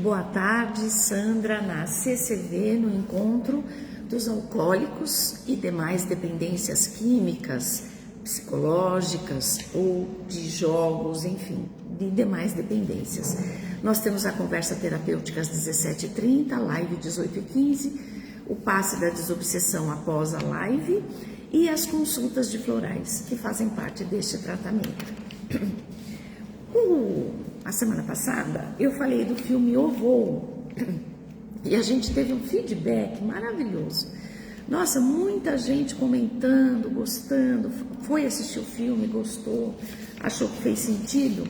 Boa tarde, Sandra, na CCV, no encontro dos alcoólicos e demais dependências químicas, psicológicas ou de jogos, enfim, de demais dependências. Nós temos a conversa terapêutica às 17h30, live 18h15, o passe da desobsessão após a live e as consultas de florais, que fazem parte deste tratamento. A semana passada eu falei do filme O Voo e a gente teve um feedback maravilhoso. Nossa, muita gente comentando, gostando, foi assistir o filme, gostou, achou que fez sentido.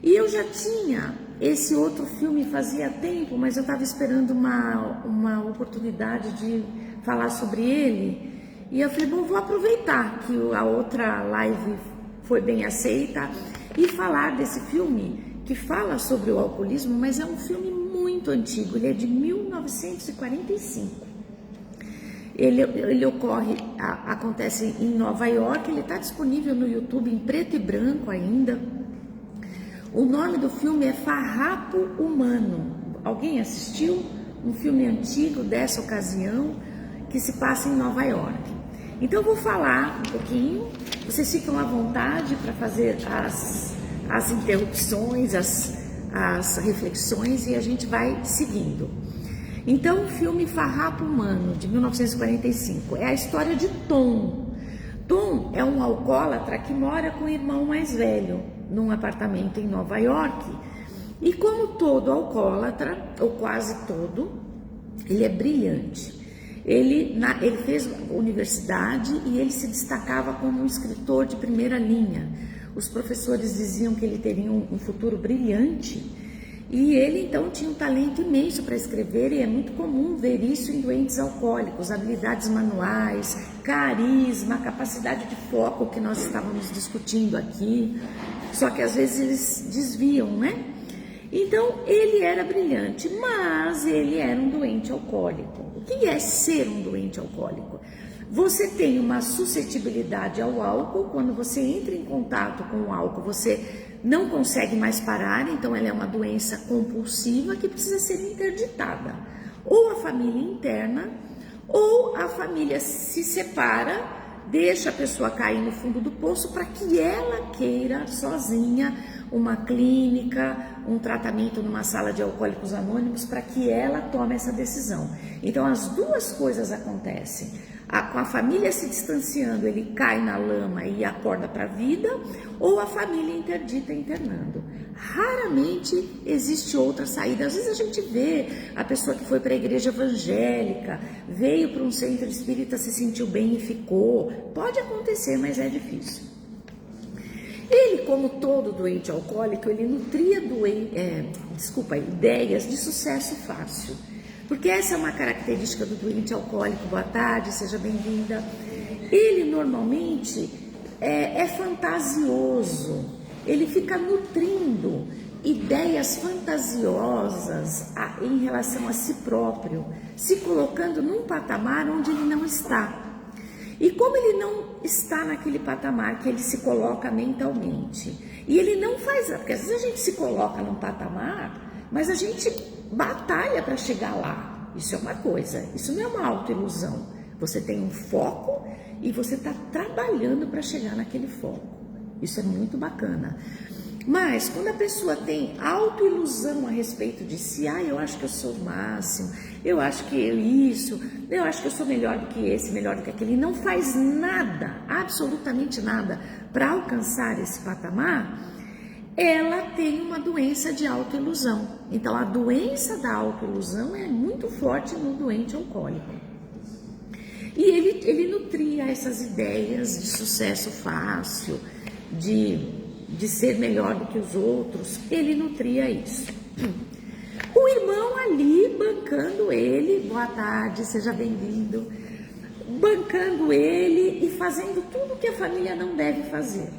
E eu já tinha esse outro filme fazia tempo, mas eu estava esperando uma oportunidade de falar sobre ele. E eu falei, bom, vou aproveitar que a outra live foi bem aceita e falar desse filme que fala sobre o alcoolismo, mas é um filme muito antigo, ele é de 1945. Ele acontece em Nova York, ele está disponível no YouTube em preto e branco ainda. O nome do filme é Farrapo Humano. Alguém assistiu? Um filme antigo dessa ocasião que se passa em Nova York. Então eu vou falar um pouquinho, vocês ficam à vontade para fazer as interrupções, as reflexões e a gente vai seguindo. Então o filme Farrapo Humano, de 1945, é a história de Tom. Tom é um alcoólatra que mora com o irmão mais velho, num apartamento em Nova York. E como todo alcoólatra, ou quase todo, ele é brilhante. Ele fez universidade e ele se destacava como um escritor de primeira linha. Os professores diziam que ele teria um futuro brilhante e ele então tinha um talento imenso para escrever, e é muito comum ver isso em doentes alcoólicos, habilidades manuais, carisma, capacidade de foco que nós estávamos discutindo aqui, só que às vezes eles desviam, né? Então ele era brilhante, mas ele era um doente alcoólico. O que é ser um doente alcoólico? Você tem uma suscetibilidade ao álcool, quando você entra em contato com o álcool, você não consegue mais parar, então ela é uma doença compulsiva que precisa ser interditada. Ou a família interna, ou a família se separa, deixa a pessoa cair no fundo do poço para que ela queira sozinha uma clínica, um tratamento numa sala de alcoólicos anônimos, para que ela tome essa decisão. Então as duas coisas acontecem. Com a família se distanciando, ele cai na lama e acorda para a vida, ou a família interdita internando. Raramente existe outra saída. Às vezes a gente vê a pessoa que foi para a igreja evangélica, veio para um centro espírita, se sentiu bem e ficou. Pode acontecer, mas é difícil. Ele, como todo doente alcoólico, ele nutria ideias de sucesso fácil. Porque essa é uma característica do doente alcoólico. Boa tarde, seja bem-vinda. Ele normalmente é fantasioso, ele fica nutrindo ideias fantasiosas em relação a si próprio, se colocando num patamar onde ele não está. E como ele não está naquele patamar que ele se coloca mentalmente, e ele não faz, porque às vezes a gente se coloca num patamar, mas a gente batalha para chegar lá. Isso é uma coisa, isso não é uma autoilusão. Você tem um foco e você está trabalhando para chegar naquele foco. Isso é muito bacana. Mas quando a pessoa tem autoilusão a respeito de si, eu acho que eu sou o máximo, eu acho que eu acho que eu sou melhor do que esse, melhor do que aquele, e não faz nada, absolutamente nada, para alcançar esse patamar, ela tem uma doença de autoilusão. Então a doença da autoilusão é muito forte no doente alcoólico. E ele nutria essas ideias de sucesso fácil, de ser melhor do que os outros, ele nutria isso. O irmão ali bancando ele, boa tarde, seja bem-vindo, bancando ele e fazendo tudo que a família não deve fazer.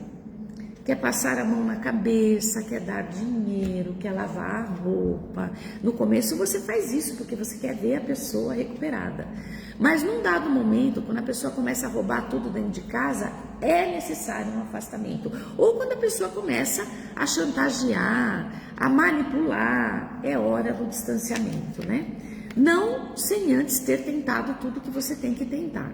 quer passar a mão na cabeça, quer dar dinheiro, quer lavar a roupa. No começo você faz isso porque você quer ver a pessoa recuperada. Mas num dado momento, quando a pessoa começa a roubar tudo dentro de casa, é necessário um afastamento. Ou quando a pessoa começa a chantagear, a manipular, é hora do distanciamento, né? Não sem antes ter tentado tudo que você tem que tentar.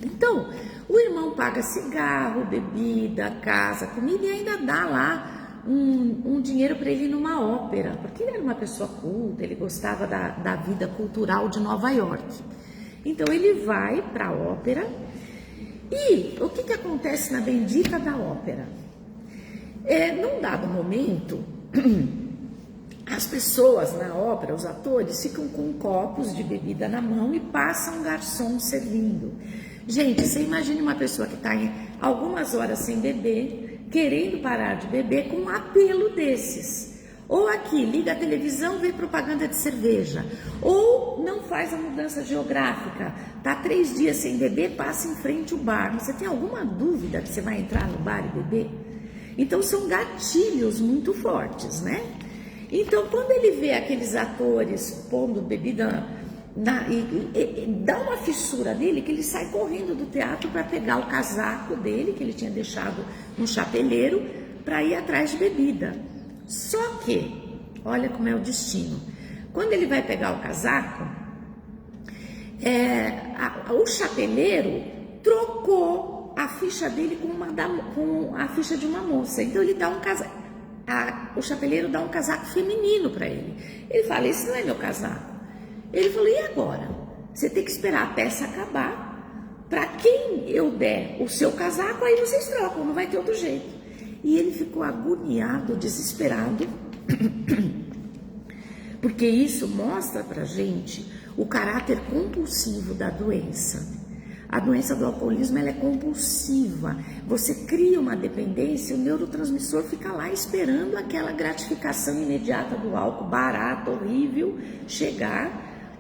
Então, o irmão paga cigarro, bebida, casa, comida e ainda dá lá um dinheiro para ele ir numa ópera, porque ele era uma pessoa culta, ele gostava da vida cultural de Nova York. Então, ele vai para a ópera e o que acontece na bendita da ópera? Num dado momento, as pessoas na ópera, os atores, ficam com copos de bebida na mão e passam um garçom servindo. Gente, você imagine uma pessoa que está algumas horas sem beber, querendo parar de beber com um apelo desses. Ou aqui, liga a televisão, vê propaganda de cerveja. Ou não faz a mudança geográfica, está 3 dias sem beber, passa em frente ao bar. Você tem alguma dúvida que você vai entrar no bar e beber? Então são gatilhos muito fortes, né? Então quando ele vê aqueles atores pondo bebida e dá uma fissura nele, que ele sai correndo do teatro para pegar o casaco dele, que ele tinha deixado no chapeleiro, para ir atrás de bebida. Só que, olha como é o destino. Quando ele vai pegar o casaco, o chapeleiro trocou a ficha dele com a ficha de uma moça. Então ele dá um casaco. O chapeleiro dá um casaco feminino para ele. Ele fala: esse não é meu casaco. Ele falou: e agora? Você tem que esperar a peça acabar. Para quem eu der o seu casaco, aí vocês trocam, não vai ter outro jeito. E ele ficou agoniado, desesperado, porque isso mostra pra gente o caráter compulsivo da doença. A doença do alcoolismo, ela é compulsiva. Você cria uma dependência, o neurotransmissor fica lá esperando aquela gratificação imediata do álcool, barato, horrível, chegar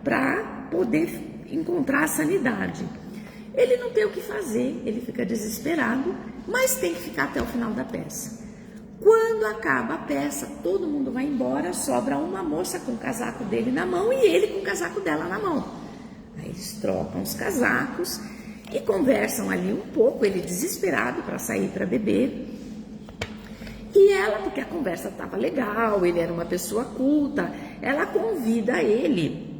para poder encontrar a sanidade. Ele não tem o que fazer, ele fica desesperado, mas tem que ficar até o final da peça. Quando acaba a peça, todo mundo vai embora, sobra uma moça com o casaco dele na mão e ele com o casaco dela na mão. Aí eles trocam os casacos e conversam ali um pouco, ele desesperado para sair para beber. E ela, porque a conversa estava legal, ele era uma pessoa culta, ela convida ele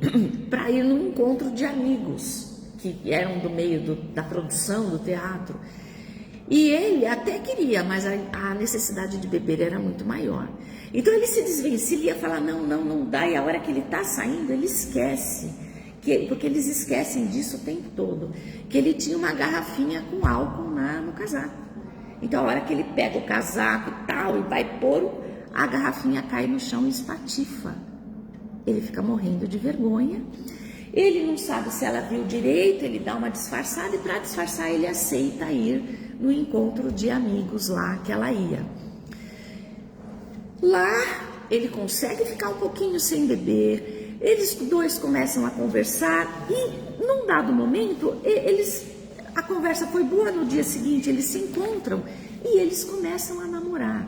para ir num encontro de amigos que eram do meio da produção do teatro. E ele até queria, mas a necessidade de beber era muito maior. Então ele se desvencilha e fala: não dá. E a hora que ele está saindo, ele esquece, porque eles esquecem disso o tempo todo, que ele tinha uma garrafinha com álcool no casaco. Então a hora que ele pega o casaco e tal, e vai pôr, a garrafinha cai no chão e espatifa. Ele fica morrendo de vergonha. Ele não sabe se ela viu direito, ele dá uma disfarçada e para disfarçar ele aceita ir no encontro de amigos lá que ela ia. Lá ele consegue ficar um pouquinho sem beber, eles dois começam a conversar e num dado momento a conversa foi boa. No dia seguinte eles se encontram e eles começam a namorar.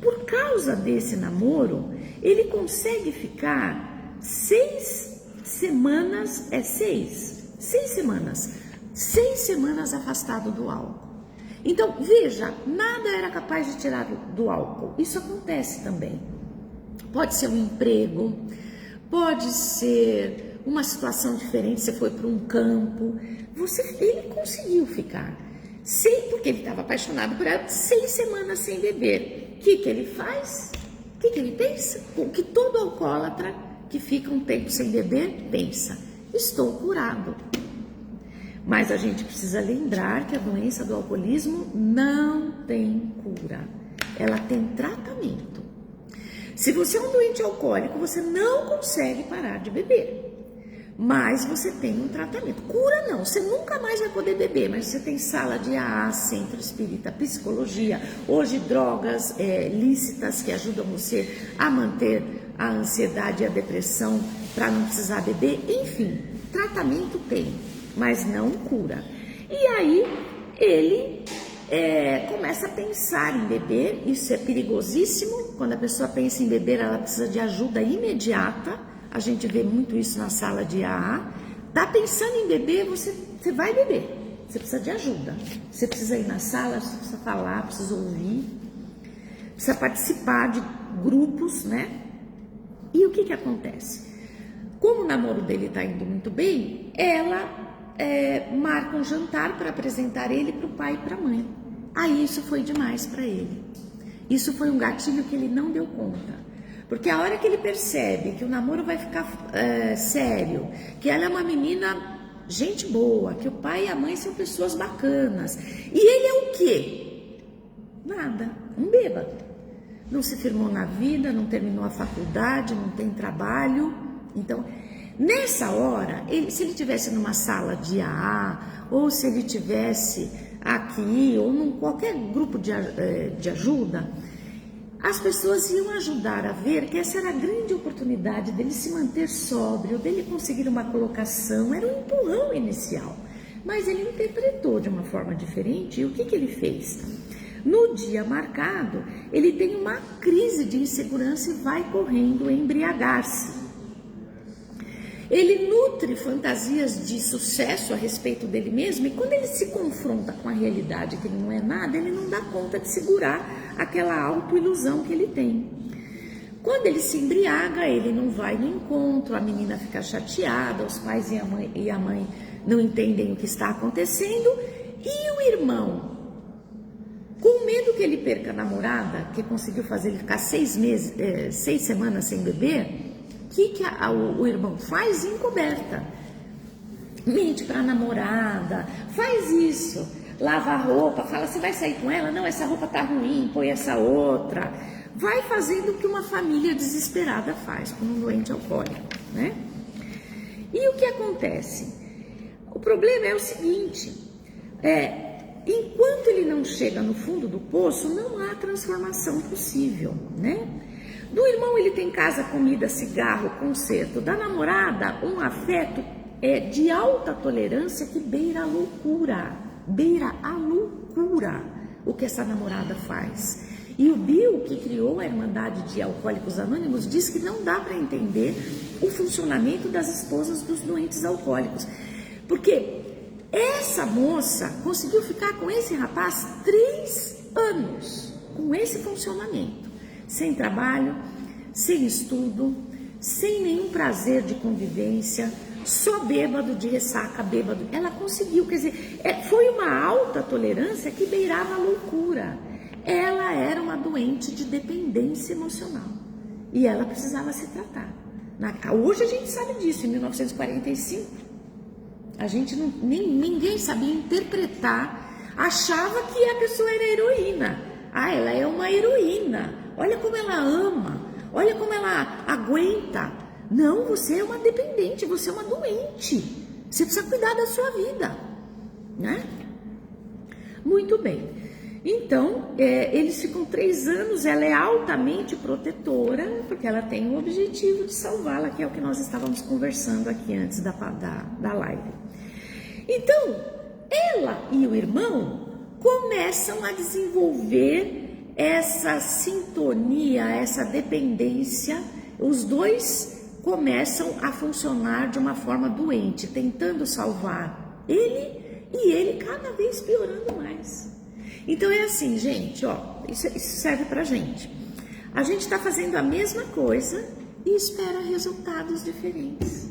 Por causa desse namoro, ele consegue ficar 6 semanas afastado do álcool. Então, veja, nada era capaz de tirar do álcool. Isso acontece também. Pode ser um emprego, pode ser uma situação diferente, você foi para um campo. Ele conseguiu ficar, porque ele estava apaixonado por ela, 6 semanas sem beber. O que ele faz? O que ele pensa? O que todo alcoólatra que fica um tempo sem beber pensa: estou curado. Mas a gente precisa lembrar que a doença do alcoolismo não tem cura, ela tem tratamento. Se você é um doente alcoólico, você não consegue parar de beber, mas você tem um tratamento. Cura não, você nunca mais vai poder beber, mas você tem sala de AA, centro espírita, psicologia, hoje drogas lícitas que ajudam você a manter a ansiedade e a depressão para não precisar beber. Enfim, tratamento tem, mas não cura. E aí ele começa a pensar em beber. Isso é perigosíssimo. Quando a pessoa pensa em beber, ela precisa de ajuda imediata. A gente vê muito isso na sala de AA. Tá pensando em beber, você vai beber. Você precisa de ajuda. Você precisa ir na sala, você precisa falar, precisa ouvir, precisa participar de grupos, né? E o que acontece? Como o namoro dele está indo muito bem, ela marca um jantar para apresentar ele para o pai e para a mãe. Aí isso foi demais para ele. Isso foi um gatilho que ele não deu conta. Porque a hora que ele percebe que o namoro vai ficar sério, que ela é uma menina gente boa, que o pai e a mãe são pessoas bacanas, e ele é o quê? Nada, um bêbado. Não se firmou na vida, não terminou a faculdade, não tem trabalho. Então, nessa hora, se ele estivesse numa sala de AA, ou se ele estivesse aqui, ou em qualquer grupo de ajuda, as pessoas iam ajudar a ver que essa era a grande oportunidade dele se manter sóbrio, dele conseguir uma colocação, era um empurrão inicial. Mas ele interpretou de uma forma diferente, e o que ele fez? No dia marcado, ele tem uma crise de insegurança e vai correndo embriagar-se. Ele nutre fantasias de sucesso a respeito dele mesmo, e quando ele se confronta com a realidade que ele não é nada, ele não dá conta de segurar aquela autoilusão que ele tem. Quando ele se embriaga, ele não vai no encontro, a menina fica chateada, os pais e a mãe não entendem o que está acontecendo, e o irmão, com medo que ele perca a namorada, que conseguiu fazer ele ficar 6 semanas sem beber, o que o irmão faz? Encoberta. Mente para a namorada, faz isso, lava a roupa, fala, você vai sair com ela? Não, essa roupa tá ruim, põe essa outra. Vai fazendo o que uma família desesperada faz com um doente alcoólico, né? E o que acontece? O problema é o seguinte, enquanto ele não chega no fundo do poço, não há transformação possível, né? Do irmão ele tem casa, comida, cigarro, conserto. Da namorada, um afeto de alta tolerância que beira a loucura. Beira a loucura o que essa namorada faz. E o Bill, que criou a Irmandade de Alcoólicos Anônimos, diz que não dá para entender o funcionamento das esposas dos doentes alcoólicos. Porque essa moça conseguiu ficar com esse rapaz 3 anos, com esse funcionamento. Sem trabalho, sem estudo, sem nenhum prazer de convivência, só bêbado, de ressaca, bêbado. Ela conseguiu, quer dizer, foi uma alta tolerância que beirava a loucura. Ela era uma doente de dependência emocional e ela precisava se tratar. Hoje a gente sabe disso, em 1945. A gente ninguém sabia interpretar, achava que a pessoa era heroína. Ela é uma heroína. Olha como ela ama, olha como ela aguenta. Não, você é uma dependente, você é uma doente. Você precisa cuidar da sua vida, né? Muito bem. Então, eles ficam 3 anos, ela é altamente protetora, porque ela tem o objetivo de salvá-la, que é o que nós estávamos conversando aqui antes da live. Então, ela e o irmão começam a desenvolver essa sintonia, essa dependência. Os dois começam a funcionar de uma forma doente, tentando salvar ele e ele cada vez piorando mais. Então é assim, gente, isso serve pra gente. A gente está fazendo a mesma coisa e espera resultados diferentes.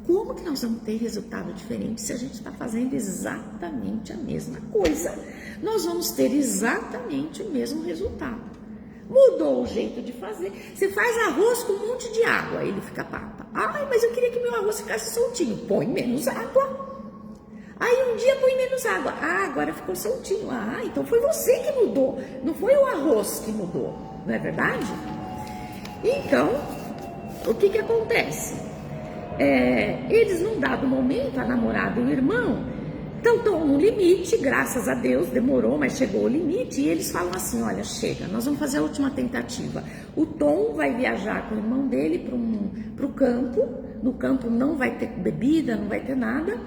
Como que nós vamos ter resultado diferente se a gente está fazendo exatamente a mesma coisa? Nós vamos ter exatamente o mesmo resultado. Mudou o jeito de fazer. Você faz arroz com um monte de água, ele fica papa. Mas eu queria que meu arroz ficasse soltinho. Põe menos água. Aí um dia põe menos água. Agora ficou soltinho. Então foi você que mudou. Não foi o arroz que mudou. Não é verdade? Então, o que acontece? Eles num dado momento, a namorada e o irmão, estão no limite, graças a Deus, demorou, mas chegou ao limite, e eles falam assim, olha, chega, nós vamos fazer a última tentativa. O Tom vai viajar com o irmão dele para o campo, no campo não vai ter bebida, não vai ter nada,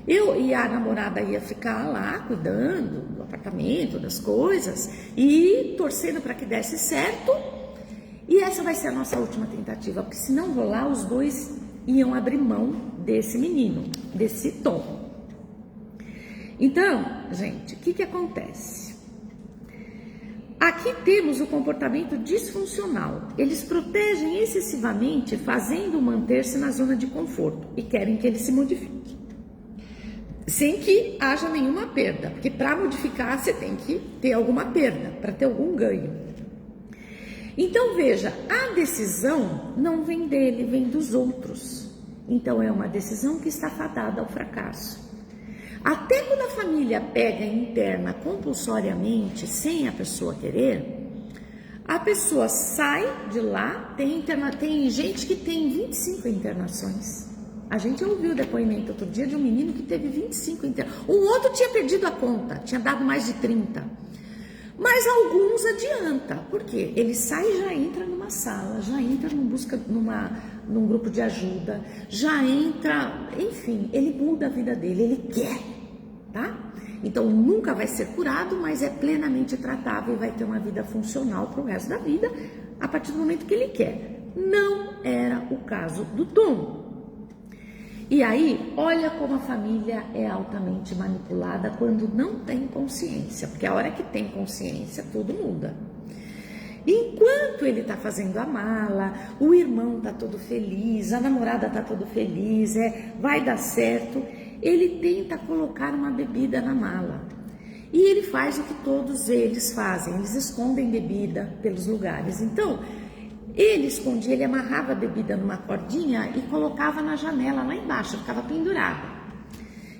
E a namorada ia ficar lá cuidando do apartamento, das coisas e torcendo para que desse certo. E essa vai ser a nossa última tentativa, porque se não rolar, os dois iam abrir mão desse menino, desse Tom. Então, gente, o que acontece? Aqui temos o comportamento disfuncional. Eles protegem excessivamente, fazendo manter-se na zona de conforto e querem que ele se modifique, sem que haja nenhuma perda, porque para modificar você tem que ter alguma perda, para ter algum ganho. Então veja, a decisão não vem dele, vem dos outros. Então é uma decisão que está fadada ao fracasso. Até quando a família pega e interna compulsoriamente, sem a pessoa querer, a pessoa sai de lá, tem gente que tem 25 internações. A gente ouviu o depoimento outro dia de um menino que teve 25 internações. Um outro tinha perdido a conta, tinha dado mais de 30. Mas alguns adianta, porque ele sai e já entra numa sala, já entra num grupo de ajuda, já entra, enfim, ele muda a vida dele, ele quer, tá? Então nunca vai ser curado, mas é plenamente tratável e vai ter uma vida funcional para o resto da vida, a partir do momento que ele quer. Não era o caso do Tom. E aí, olha como a família é altamente manipulada quando não tem consciência, porque a hora que tem consciência, tudo muda. Enquanto ele está fazendo a mala, o irmão está todo feliz, a namorada está todo feliz, vai dar certo, ele tenta colocar uma bebida na mala. E ele faz o que todos eles fazem, eles escondem bebida pelos lugares. Então, ele escondia, ele amarrava a bebida numa cordinha e colocava na janela lá embaixo, ficava pendurada.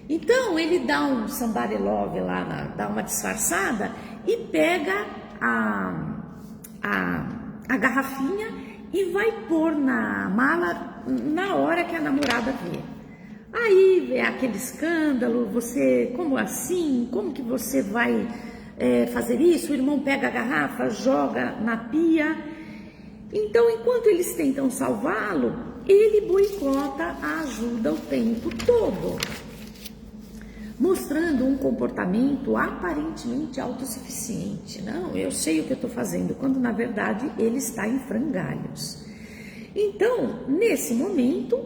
Então ele dá um somebody love lá, dá uma disfarçada e pega a garrafinha e vai pôr na mala na hora que a namorada vê. Aí é aquele escândalo, você, como assim? Como que você vai fazer isso? O irmão pega a garrafa, joga na pia. Então, enquanto eles tentam salvá-lo, ele boicota a ajuda o tempo todo, mostrando um comportamento aparentemente autossuficiente. Não, eu sei o que eu estou fazendo, quando na verdade ele está em frangalhos. Então, nesse momento,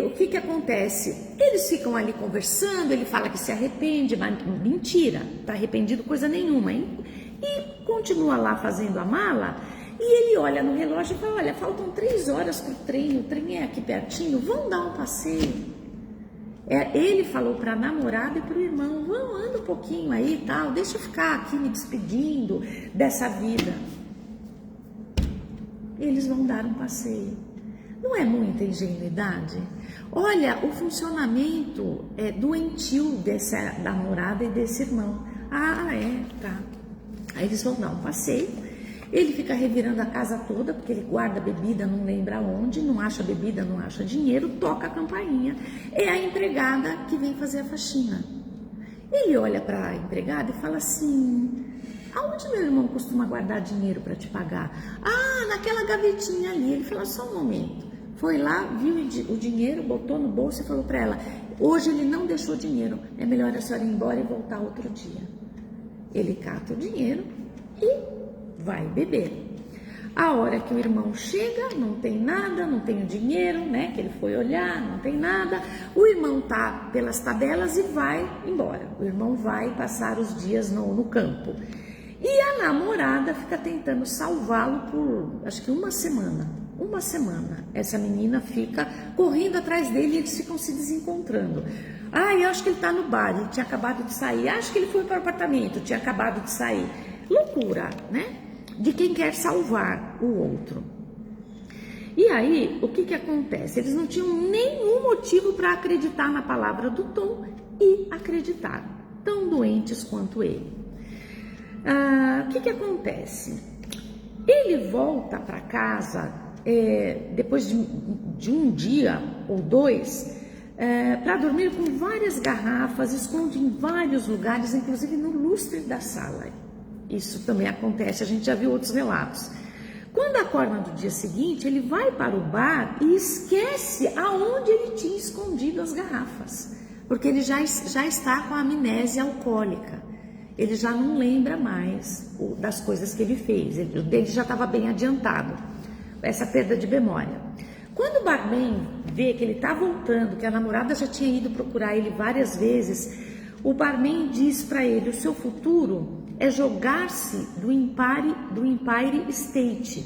o que acontece? Eles ficam ali conversando, ele fala que se arrepende, mas mentira, está arrependido coisa nenhuma, hein? E continua lá fazendo a mala, e ele olha no relógio e fala, olha, faltam 3 horas para o trem é aqui pertinho, vamos dar um passeio. Ele falou para a namorada e para o irmão, anda um pouquinho aí e tal, deixa eu ficar aqui me despedindo dessa vida. Eles vão dar um passeio. Não é muita ingenuidade? Olha, o funcionamento doentio dessa namorada e desse irmão. Tá. Aí eles vão dar um passeio, ele fica revirando a casa toda, porque ele guarda bebida, não lembra onde, não acha bebida, não acha dinheiro, toca a campainha. É a empregada que vem fazer a faxina. Ele olha para a empregada e fala assim, aonde meu irmão costuma guardar dinheiro para te pagar? Naquela gavetinha ali. Ele fala, só um momento. Foi lá, viu o dinheiro, botou no bolso e falou para ela, hoje ele não deixou dinheiro, é melhor a senhora ir embora e voltar outro dia. Ele cata o dinheiro e vai beber. A hora que o irmão chega, não tem nada, não tem o dinheiro, né? Que ele foi olhar, não tem nada. O irmão tá pelas tabelas e vai embora. O irmão vai passar os dias no campo. E a namorada fica tentando salvá-lo por, acho que uma semana. Uma semana. Essa menina fica correndo atrás dele e eles ficam se desencontrando. Eu acho que ele está no bar, ele tinha acabado de sair. Acho que ele foi para o apartamento, tinha acabado de sair. Loucura, né? De quem quer salvar o outro. E aí, o que acontece? Eles não tinham nenhum motivo para acreditar na palavra do Tom e acreditaram, tão doentes quanto ele. O que acontece? Ele volta para casa depois de um dia ou dois, para dormir com várias garrafas, esconde em vários lugares, inclusive no lustre da sala. Isso também acontece, a gente já viu outros relatos. Quando acorda no dia seguinte, ele vai para o bar e esquece aonde ele tinha escondido as garrafas, porque ele já está com a amnésia alcoólica. Ele já não lembra mais das coisas que ele fez, ele já estava bem adiantado, essa perda de memória. Quando o barman vê que ele está voltando, que a namorada já tinha ido procurar ele várias vezes, o barman diz para ele: o seu futuro é jogar-se do Empire State,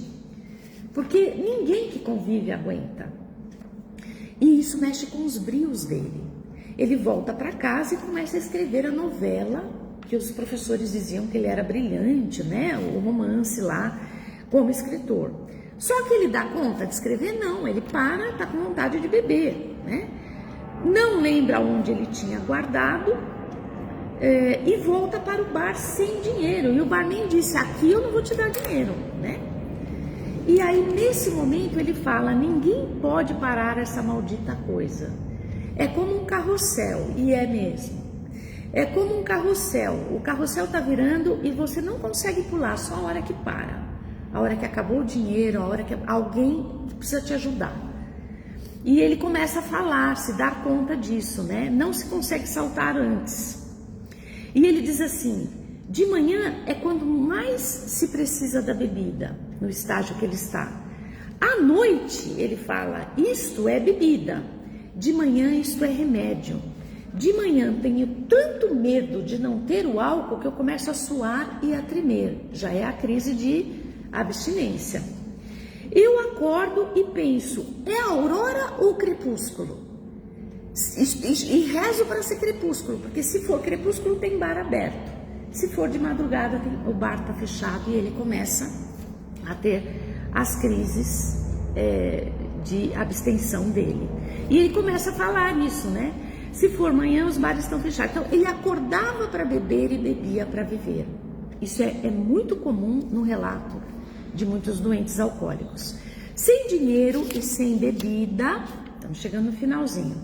porque ninguém que convive aguenta. E isso mexe com os brios dele. Ele volta para casa e começa a escrever a novela, que os professores diziam que ele era brilhante, né? O romance lá, como escritor. Só que ele dá conta de escrever? Não, ele tá com vontade de beber, né? Não lembra onde ele tinha guardado e volta para o bar sem dinheiro. E o barman disse: aqui eu não vou te dar dinheiro, né? E aí, nesse momento, ele fala: ninguém pode parar essa maldita coisa. É como um carrossel, e é mesmo. É como um carrossel. O carrossel tá virando e você não consegue pular, só a hora que para. A hora que acabou o dinheiro, a hora que alguém precisa te ajudar. E ele começa a falar, se dar conta disso, né? Não se consegue saltar antes. E ele diz assim: de manhã é quando mais se precisa da bebida, no estágio que ele está. À noite, ele fala: isto é bebida. De manhã, isto é remédio. De manhã tenho tanto medo de não ter o álcool que eu começo a suar e a tremer. Já é a crise de abstinência. Eu acordo e penso: é aurora ou crepúsculo? E rezo para ser crepúsculo, porque se for crepúsculo tem bar aberto. Se for de madrugada o bar está fechado e ele começa a ter as crises de abstenção dele. E ele começa a falar isso, né? Se for manhã, os bares estão fechados. Então, ele acordava para beber e bebia para viver. Isso é muito comum no relato de muitos doentes alcoólicos. Sem dinheiro e sem bebida, estamos chegando no finalzinho,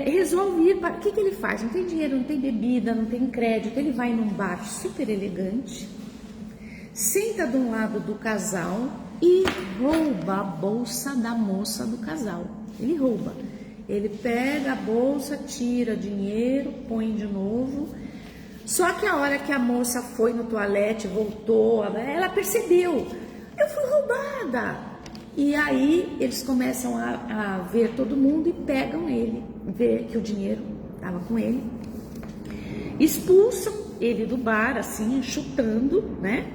resolve ir para... O que ele faz? Não tem dinheiro, não tem bebida, não tem crédito. Ele vai num bar super elegante, senta de um lado do casal e rouba a bolsa da moça do casal. Ele rouba. Ele pega a bolsa, tira dinheiro, põe de novo. Só que a hora que a moça foi no toalete, voltou, ela percebeu: eu fui roubada. E aí eles começam a ver todo mundo e pegam ele, vê que o dinheiro estava com ele, expulsam ele do bar, assim, chutando, né?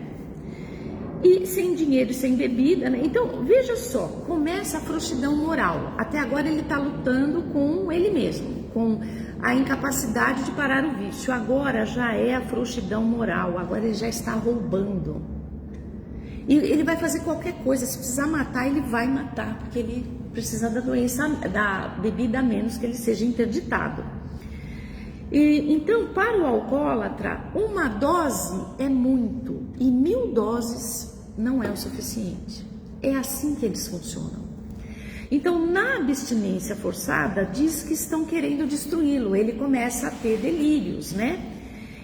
E sem dinheiro e sem bebida, né? Então, veja só, começa a frouxidão moral. Até agora ele está lutando com ele mesmo, com a incapacidade de parar o vício. Agora já é a frouxidão moral, agora ele já está roubando. E ele vai fazer qualquer coisa, se precisar matar, ele vai matar, porque ele precisa da doença, da bebida, a menos que ele seja interditado. Então, para o alcoólatra, uma dose é muito e 1000 doses não é o suficiente. É assim que eles funcionam. Então, na abstinência forçada, diz que estão querendo destruí-lo. Ele começa a ter delírios, né?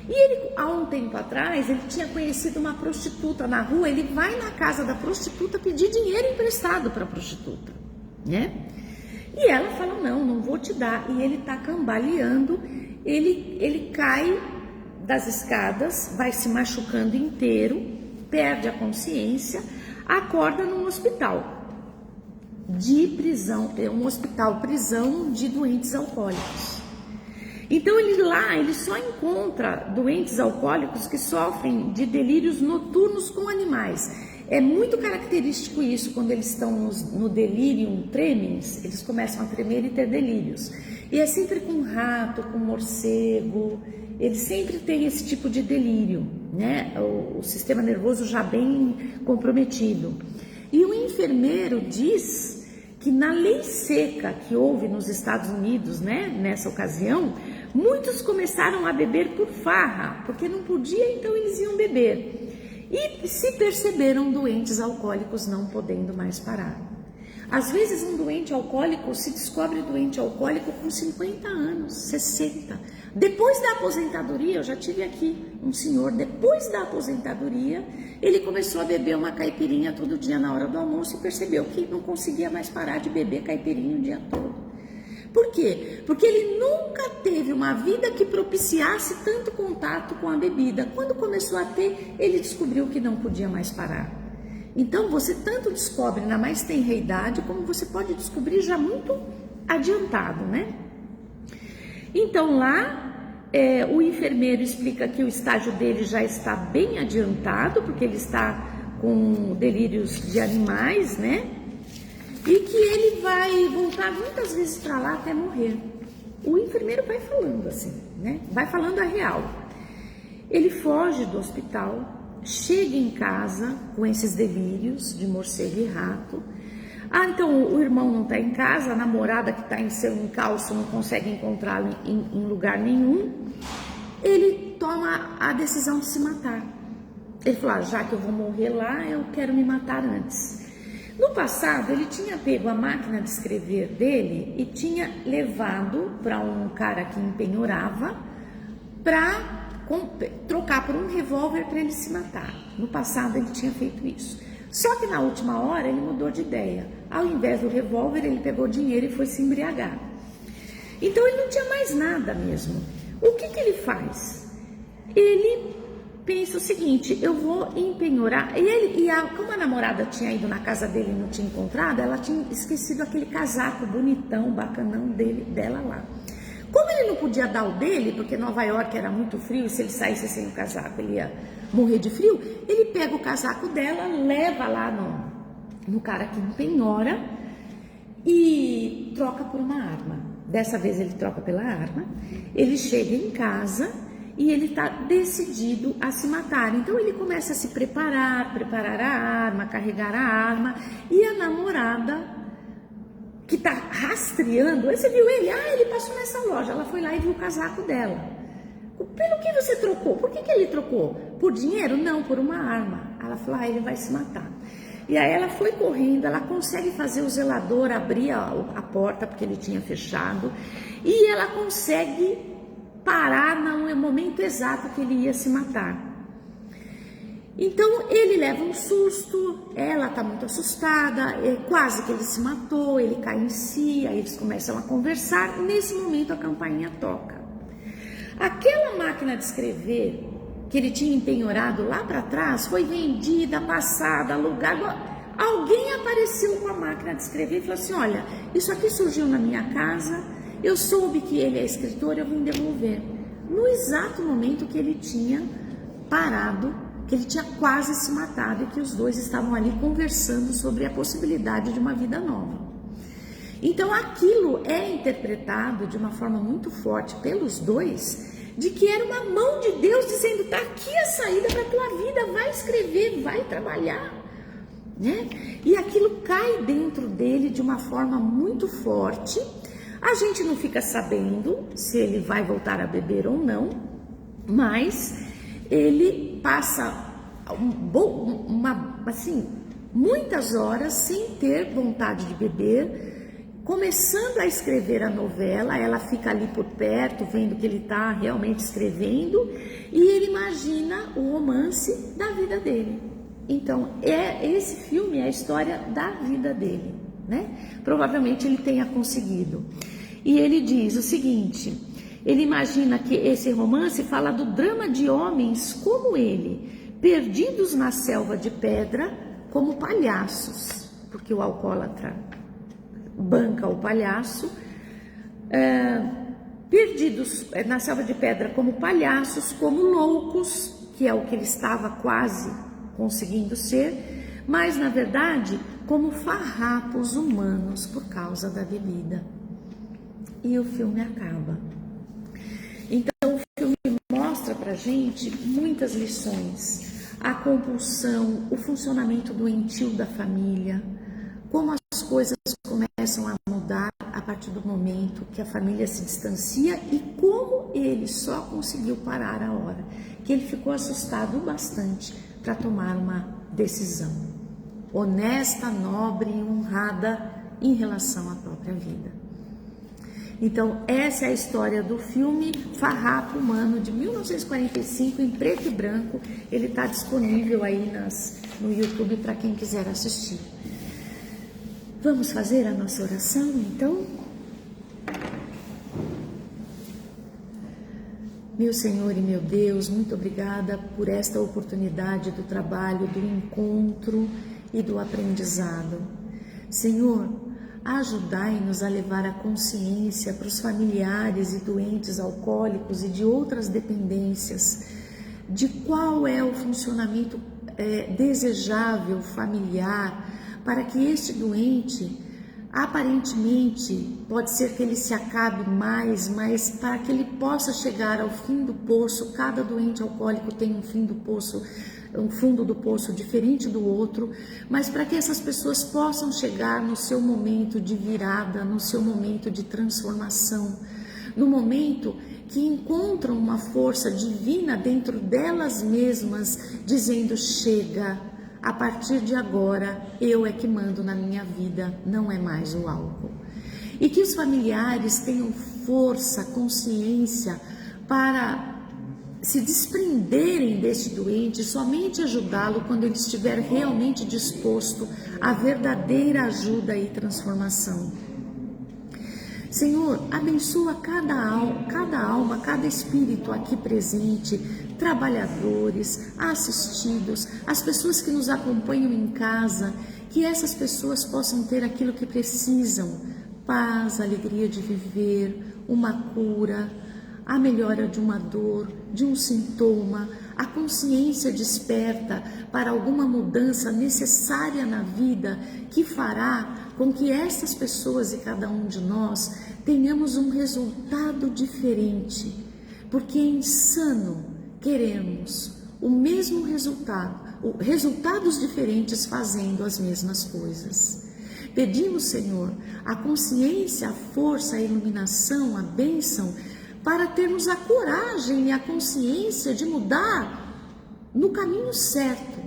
E ele, há um tempo atrás, ele tinha conhecido uma prostituta na rua. Ele vai na casa da prostituta pedir dinheiro emprestado para a prostituta, né? E ela fala: não vou te dar. E ele está cambaleando. Ele cai das escadas, vai se machucando inteiro, perde a consciência, acorda num hospital de prisão, um hospital prisão de doentes alcoólicos. Então ele só encontra doentes alcoólicos que sofrem de delírios noturnos com animais. É muito característico isso, quando eles estão no delirium tremens, eles começam a tremer e ter delírios. E é sempre com rato, com morcego, eles sempre têm esse tipo de delírio, né? O sistema nervoso já bem comprometido. E o enfermeiro diz que na lei seca que houve nos Estados Unidos, né, nessa ocasião, muitos começaram a beber por farra, porque não podia, então eles iam beber. E se perceberam doentes alcoólicos não podendo mais parar. Às vezes um doente alcoólico se descobre doente alcoólico com 50 anos, 60. Depois da aposentadoria, eu já tive aqui um senhor, depois da aposentadoria, ele começou a beber uma caipirinha todo dia na hora do almoço e percebeu que não conseguia mais parar de beber caipirinha o dia todo. Por quê? Porque ele nunca teve uma vida que propiciasse tanto contato com a bebida. Quando começou a ter, ele descobriu que não podia mais parar. Então você tanto descobre na mais tenra idade, como você pode descobrir já muito adiantado, né? Então lá, o enfermeiro explica que o estágio dele já está bem adiantado, porque ele está com delírios de animais, né? E que ele vai voltar muitas vezes para lá até morrer. O enfermeiro vai falando assim, né? Vai falando a real. Ele foge do hospital, chega em casa com esses delírios de morcego e rato. Então o irmão não está em casa, a namorada que está em seu encalço não consegue encontrá-lo em lugar nenhum. Ele toma a decisão de se matar. Ele falou, já que eu vou morrer lá, eu quero me matar antes. No passado, ele tinha pego a máquina de escrever dele e tinha levado para um cara que empenhorava para trocar por um revólver para ele se matar. No passado, ele tinha feito isso. Só que na última hora, ele mudou de ideia. Ao invés do revólver, ele pegou dinheiro e foi se embriagar. Então, ele não tinha mais nada mesmo. O que ele faz? Ele pensa o seguinte, eu vou empenhorar. Como a namorada tinha ido na casa dele e não tinha encontrado, ela tinha esquecido aquele casaco bonitão, bacanão dela lá. Como ele não podia dar o dele, porque Nova York era muito frio, e se ele saísse sem o casaco ele ia morrer de frio, ele pega o casaco dela, leva lá no cara que empenhora e troca por uma arma. Dessa vez ele troca pela arma, ele chega em casa e ele está decidido a se matar. Então ele começa a se preparar a arma, carregar a arma, e a namorada que está rastreando, você viu ele? Ele passou nessa loja, ela foi lá e viu o casaco dela. Pelo que você trocou? Por que ele trocou? Por dinheiro? Não, por uma arma. Ela falou, ele vai se matar. E aí ela foi correndo, ela consegue fazer o zelador abrir a porta, porque ele tinha fechado, e ela consegue parar no momento exato que ele ia se matar. Então ele leva um susto, ela está muito assustada, quase que ele se matou, ele cai em si, aí eles começam a conversar. Nesse momento a campainha toca. Aquela máquina de escrever que ele tinha empenhorado lá para trás foi vendida, passada, alugada. Alguém apareceu com a máquina de escrever e falou assim, olha, isso aqui surgiu na minha casa, eu soube que ele é escritor, eu vim devolver. No exato momento que ele tinha parado, que ele tinha quase se matado e que os dois estavam ali conversando sobre a possibilidade de uma vida nova. Então aquilo é interpretado de uma forma muito forte pelos dois, de que era uma mão de Deus dizendo, tá aqui a saída para a tua vida, vai escrever, vai trabalhar, né? E aquilo cai dentro dele de uma forma muito forte. A gente não fica sabendo se ele vai voltar a beber ou não, mas ele passa muitas horas sem ter vontade de beber, começando a escrever a novela. Ela fica ali por perto, vendo que ele está realmente escrevendo, e ele imagina o romance da vida dele. Então, esse filme é a história da vida dele, né? Provavelmente ele tenha conseguido. E ele diz o seguinte, ele imagina que esse romance fala do drama de homens como ele, perdidos na selva de pedra como palhaços, porque o alcoólatra banca o palhaço, perdidos na selva de pedra como palhaços, como loucos, que é o que ele estava quase conseguindo ser, mas na verdade como farrapos humanos por causa da bebida. E o filme acaba. Então o filme mostra pra gente muitas lições, a compulsão, o funcionamento doentio da família, como as coisas começam a mudar a partir do momento que a família se distancia e como ele só conseguiu parar a hora que ele ficou assustado bastante para tomar uma decisão honesta, nobre e honrada em relação à própria vida. Então, essa é a história do filme Farrapo Humano, de 1945, em preto e branco. Ele está disponível aí no YouTube para quem quiser assistir. Vamos fazer a nossa oração, então? Meu Senhor e meu Deus, muito obrigada por esta oportunidade do trabalho, do encontro e do aprendizado. Senhor, ajudai-nos a levar a consciência para os familiares e doentes alcoólicos e de outras dependências, de qual é o funcionamento desejável familiar, para que este doente, aparentemente, pode ser que ele se acabe mais, mas para que ele possa chegar ao fim do poço, cada doente alcoólico tem um fundo do poço diferente do outro, mas para que essas pessoas possam chegar no seu momento de virada, no seu momento de transformação, no momento que encontram uma força divina dentro delas mesmas, dizendo: chega, a partir de agora eu é que mando na minha vida, não é mais o álcool. E que os familiares tenham força, consciência para se desprenderem deste doente, somente ajudá-lo quando ele estiver realmente disposto à verdadeira ajuda e transformação. Senhor, abençoa cada alma, cada espírito aqui presente, trabalhadores, assistidos, as pessoas que nos acompanham em casa, que essas pessoas possam ter aquilo que precisam: paz, alegria de viver, uma cura, a melhora de uma dor, de um sintoma, a consciência desperta para alguma mudança necessária na vida que fará com que essas pessoas e cada um de nós tenhamos um resultado diferente, porque é insano queremos o mesmo resultado, resultados diferentes fazendo as mesmas coisas. Pedimos, Senhor, a consciência, a força, a iluminação, a bênção, para termos a coragem e a consciência de mudar no caminho certo,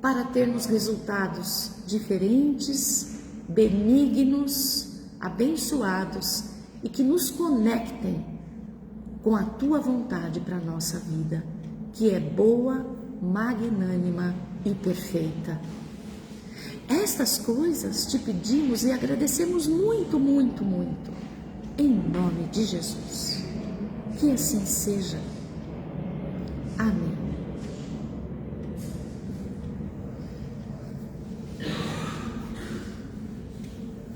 para termos resultados diferentes, benignos, abençoados e que nos conectem com a Tua vontade para a nossa vida, que é boa, magnânima e perfeita. Estas coisas te pedimos e agradecemos muito, muito, muito, em nome de Jesus. Que assim seja. Amém.